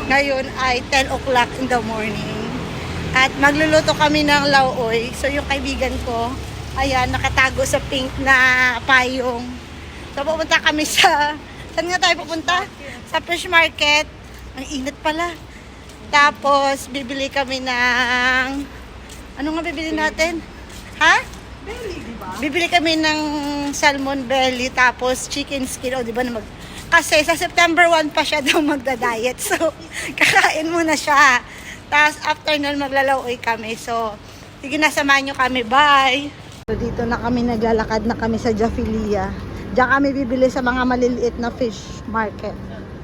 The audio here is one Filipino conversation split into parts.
Ngayon ay 10 o'clock in the morning. At magluluto kami ng lauoy. So yung kaibigan ko, ayan, nakatago sa pink na payong. So pupunta kami sa, saan nga tayo pupunta? Sa fish market. Ang init pala. Tapos bibili kami ng, ano nga bibili natin? Ha? Belly, di ba? Bibili kami ng salmon belly tapos chicken skin. O, di ba na kasi sa September 1 pa siya daw magda-diet. So, kakain muna siya. Tapos, after nun, maglalauoy kami. So, sige na, samahan nyo kami. Bye! So, dito na kami, naglalakad na kami sa Jaffilia. Diyan kami bibili sa mga maliliit na fish market.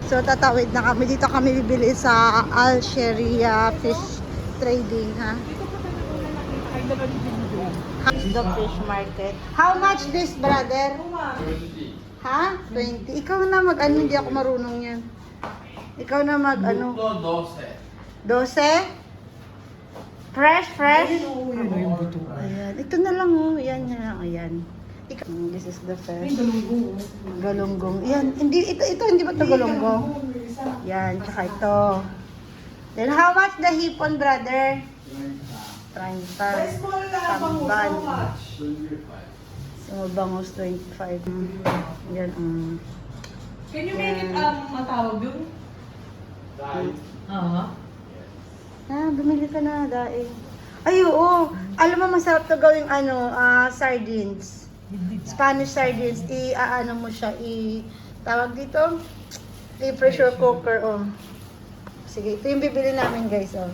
So, tatawid na kami. Dito kami bibili sa Alsheria Fish Trading, ha? The fish market. How much this, brother? Ha? 20. Ikaw na mag-ano, hindi ako marunong yan. Ikaw na mag-ano. 12. 12? Fresh? Ayan. Ito na lang, oh. Ayan, ayan. Ikaw. This is the fish. Galunggong. Ayan. Hindi, ito, hindi ba ito galunggong? Yan, tsaka ito. Then, how much the hipon, brother? 30. Tamban. So, bangus 25. Yan, Can you make it matawag yun? Bumili ka na, daing. Ay, oo. Alam mo, masarap to gawing sardines. Spanish sardines. I-ano mo siya, tawag dito, i-pressure cooker, oh. Sige, ito yung bibili namin, guys, oh.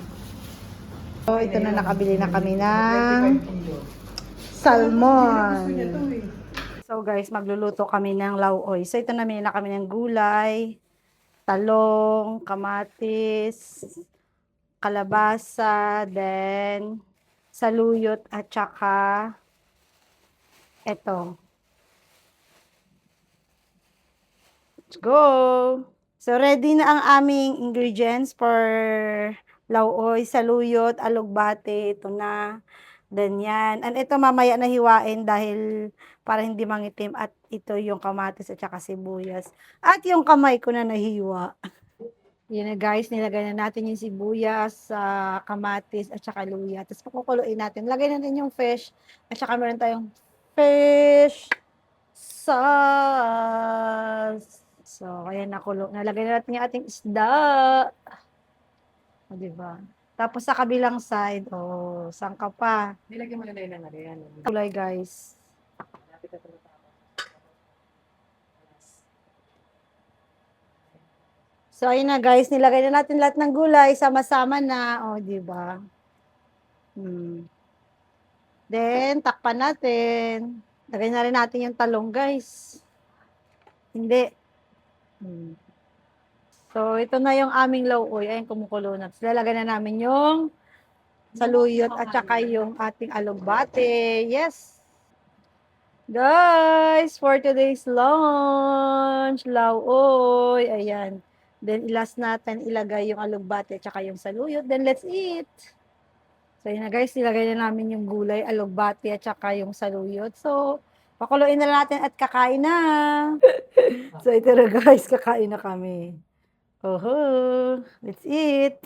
So, ito na, nakabili na kami ng salmon. So guys, magluluto kami ng lauoy. So ito namin na kami ng gulay, talong, kamatis, kalabasa, then saluyot at saka ito. Let's go! So ready na ang aming ingredients for lauoy, saluyot, alugbate, ito na. Then yan. And ito mamaya na hiwain dahil para hindi mangitim at ito yung kamatis at saka sibuyas. At yung kamay ko na nahiwa. Yan na guys, nilagay na natin yung sibuyas, kamatis at saka luya. Tapos pakukuluin natin. Lagay natin yung fish at saka meron tayong fish sauce. So, ayan nakulo. Nalagay na natin yung ating isda. O, diba? Tapos sa kabilang side, saan ka pa? Nilagyan mo na yun ng yan. Kulay guys. So ayun na guys, nilagay na natin lahat ng gulay, sama-sama na, di ba? Then takpan natin. Lagay na rin natin yung talong guys. Hindi. So ito na yung aming lauoy, ayun kumukulo na. So, lalagay na namin yung saluyot at saka yung ating alugbate. Yes. Guys, for today's lunch, lauoy. Ayan. Then, last natin ilagay yung alugbate at saka yung saluyot. Then, let's eat. So, yun na guys, ilagay na namin yung gulay, alugbate at saka yung saluyot. So, pakuluin na natin at kakain na. So, ito na guys, kakain na kami. Let's eat.